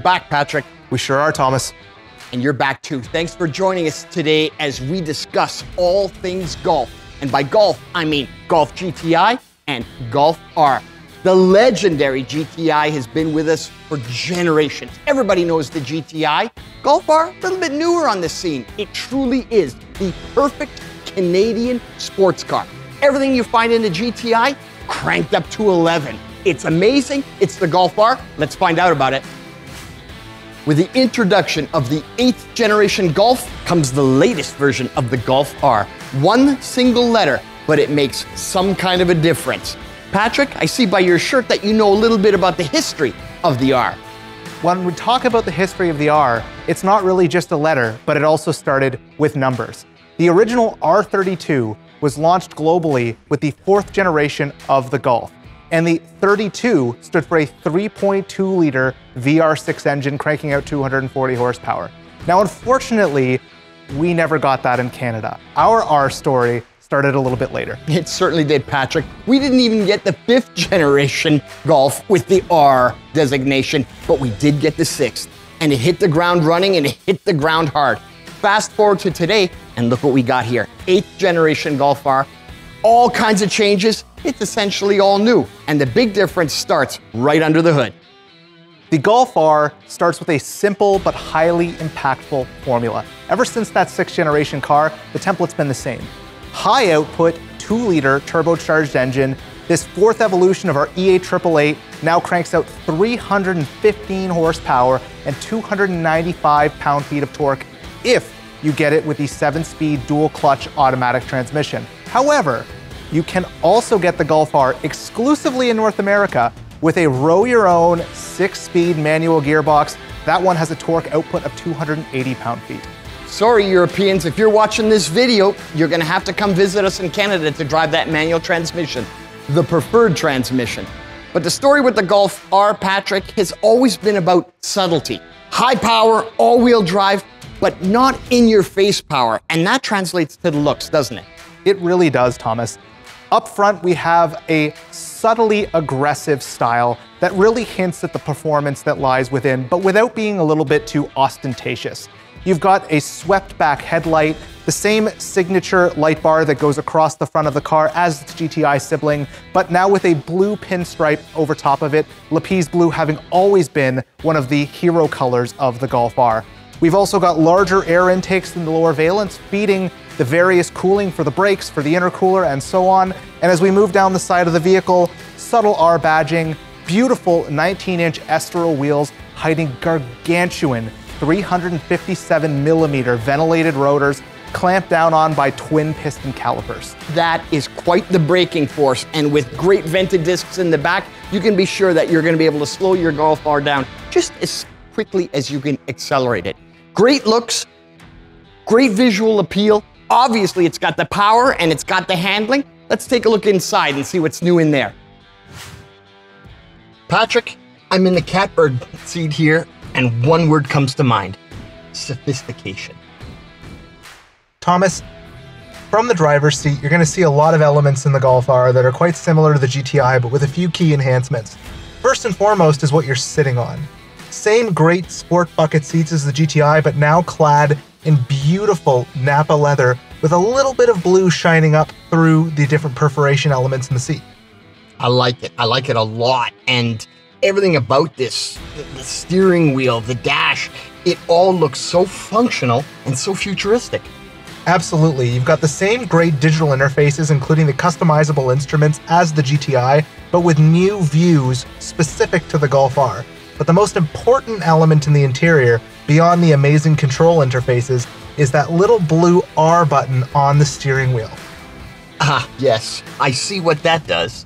back, Patrick. We sure are, Thomas. And you're back too. Thanks for joining us today as we discuss all things golf. And by golf, I mean Golf GTI and Golf R. The legendary GTI has been with us for generations. Everybody knows the GTI. Golf R, a little bit newer on the scene. It truly is the perfect Canadian sports car. Everything you find in the GTI, cranked up to 11. It's amazing. It's the Golf R. Let's find out about it. With the introduction of the 8th generation Golf comes the latest version of the Golf R. One single letter, but it makes some kind of a difference. Patrick, I see by your shirt that you know a little bit about the history of the R. When we talk about the history of the R, it's not really just a letter, but it also started with numbers. The original R32 was launched globally with the 4th generation of the Golf. And the 32 stood for a 3.2-liter VR6 engine cranking out 240 horsepower. Now, unfortunately, we never got that in Canada. Our R story started a little bit later. It certainly did, Patrick. We didn't even get the 5th generation Golf with the R designation, but we did get the 6th. And it hit the ground running and it hit the ground hard. Fast forward to today, and look what we got here. 8th generation Golf R. All kinds of changes. It's essentially all new. And the big difference starts right under the hood. The Golf R starts with a simple but highly impactful formula. Ever since that 6th generation car, the template's been the same. High output, 2-liter turbocharged engine. This 4th evolution of our E888 now cranks out 315 horsepower and 295 pound-feet of torque if you get it with the 7-speed dual-clutch automatic transmission. However, you can also get the Golf R exclusively in North America with a row-your-own 6-speed manual gearbox. That one has a torque output of 280 pound-feet. Sorry, Europeans, if you're watching this video, you're gonna have to come visit us in Canada to drive that manual transmission, the preferred transmission. But the story with the Golf R, Patrick, has always been about subtlety. High power, all-wheel drive, but not in-your-face power. And that translates to the looks, doesn't it? It really does, Thomas. Up front, we have a subtly aggressive style that really hints at the performance that lies within, but without being a little bit too ostentatious. You've got a swept-back headlight, the same signature light bar that goes across the front of the car as its GTI sibling, but now with a blue pinstripe over top of it, Lapis blue having always been one of the hero colors of the Golf R. We've also got larger air intakes than the lower valence, feeding the various cooling for the brakes, for the intercooler, and so on. And as we move down the side of the vehicle, subtle R badging, beautiful 19-inch Estoril wheels hiding gargantuan 357mm ventilated rotors clamped down on by twin piston calipers. That is quite the braking force, and with great vented discs in the back, you can be sure that you're going to be able to slow your Golf R down just as quickly as you can accelerate it. Great looks, great visual appeal. Obviously, it's got the power and it's got the handling. Let's take a look inside and see what's new in there. Patrick, I'm in the catbird seat here, and one word comes to mind: sophistication. Thomas, from the driver's seat, you're going to see a lot of elements in the Golf R that are quite similar to the GTI, but with a few key enhancements. First and foremost is what you're sitting on. Same great sport bucket seats as the GTI, but now clad in beautiful Napa leather with a little bit of blue shining up through the different perforation elements in the seat. I like it. I like it a lot. And everything about this, the steering wheel, the dash, it all looks so functional and so futuristic. Absolutely. You've got the same great digital interfaces, including the customizable instruments as the GTI, but with new views specific to the Golf R. But the most important element in the interior, beyond the amazing control interfaces, is that little blue R button on the steering wheel. Ah, yes. I see what that does.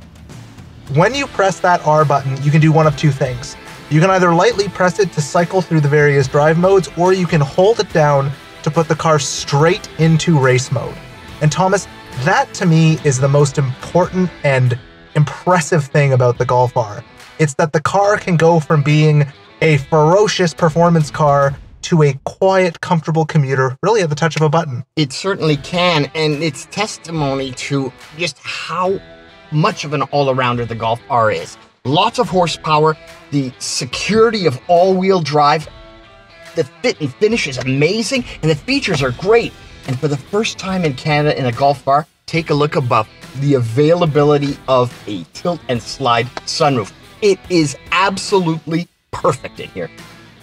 When you press that R button, you can do one of two things. You can either lightly press it to cycle through the various drive modes, or you can hold it down to put the car straight into race mode. And Thomas, that to me is the most important and impressive thing about the Golf R. It's that the car can go from being a ferocious performance car to a quiet, comfortable commuter, really at the touch of a button. It certainly can, and it's testimony to just how much of an all-arounder the Golf R is. lots of horsepower, the security of all-wheel drive, the fit and finish is amazing, and the features are great. And for the first time in Canada in a Golf R, take a look above. The availability of a tilt and slide sunroof. It is absolutely perfect in here.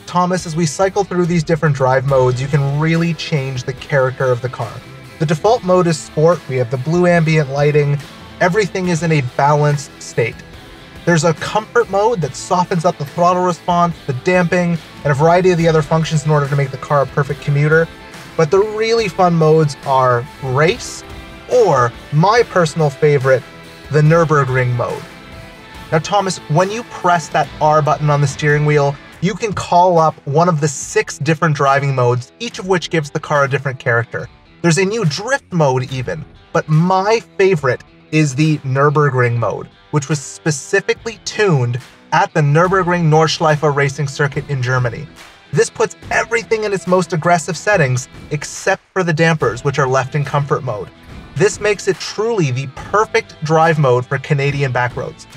Thomas, as we cycle through these different drive modes, you can really change the character of the car. The default mode is Sport. We have the blue ambient lighting. Everything is in a balanced state. There's a comfort mode that softens up the throttle response, the damping, and a variety of the other functions in order to make the car a perfect commuter. But the really fun modes are Race, or my personal favorite, the Nürburgring mode. Now Thomas, when you press that R button on the steering wheel, you can call up one of the 6 different driving modes, each of which gives the car a different character. There's a new drift mode even, but my favorite is the Nürburgring mode, which was specifically tuned at the Nürburgring Nordschleife racing circuit in Germany. This puts everything in its most aggressive settings except for the dampers, which are left in comfort mode. This makes it truly the perfect drive mode for Canadian backroads.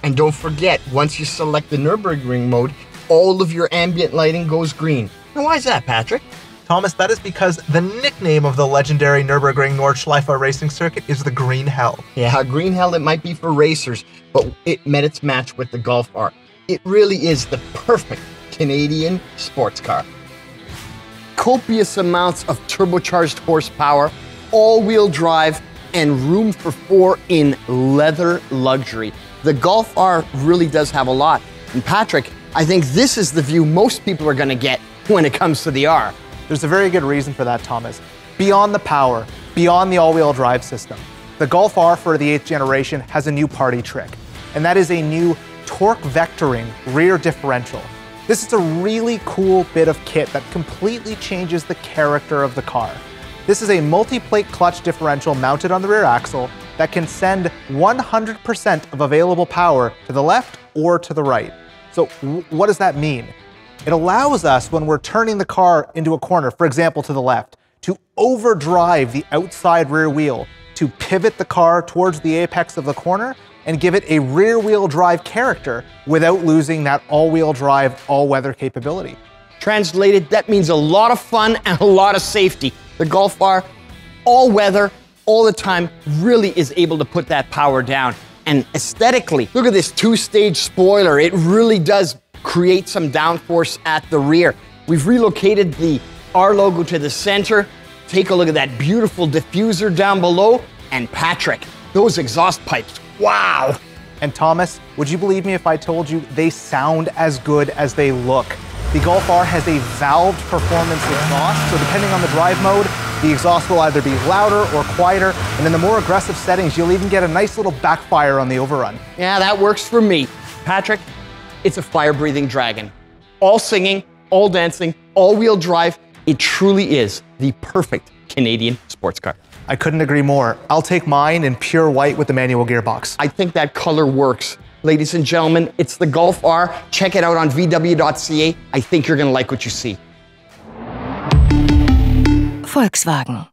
And don't forget, once you select the Nürburgring mode, all of your ambient lighting goes green. Now why is that, Patrick? Thomas, that is because the nickname of the legendary Nürburgring Nordschleife racing circuit is the Green Hell. Yeah, Green Hell, it might be for racers, but it met its match with the Golf R. It really is the perfect Canadian sports car. Copious amounts of turbocharged horsepower, all-wheel drive, and room for 4 in leather luxury. The Golf R really does have a lot. And Patrick, I think this is the view most people are going to get when it comes to the R. There's a very good reason for that, Thomas. Beyond the power, beyond the all-wheel drive system, the Golf R for the 8th generation has a new party trick, and that is a new torque vectoring rear differential. This is a really cool bit of kit that completely changes the character of the car. This is a multi-plate clutch differential mounted on the rear axle that can send 100% of available power to the left or to the right. So what does that mean? It allows us, when we're turning the car into a corner, for example to the left, to overdrive the outside rear wheel, to pivot the car towards the apex of the corner and give it a rear wheel drive character without losing that all-wheel drive, all-weather capability. Translated, that means a lot of fun and a lot of safety. The Golf R, all weather, all the time, really is able to put that power down. And aesthetically, look at this 2-stage spoiler. It really does create some downforce at the rear. We've relocated the R logo to the center. Take a look at that beautiful diffuser down below. And Patrick, those exhaust pipes, wow. And Thomas, would you believe me if I told you they sound as good as they look? The Golf R has a valved performance exhaust, so depending on the drive mode, the exhaust will either be louder or quieter, and in the more aggressive settings, you'll even get a nice little backfire on the overrun. Yeah, that works for me. Patrick, it's a fire-breathing dragon. All singing, all dancing, all-wheel drive. It truly is the perfect Canadian sports car. I couldn't agree more. I'll take mine in pure white with the manual gearbox. I think that color works. Ladies and gentlemen, it's the Golf R. Check it out on vw.ca. I think you're going to like what you see. Volkswagen.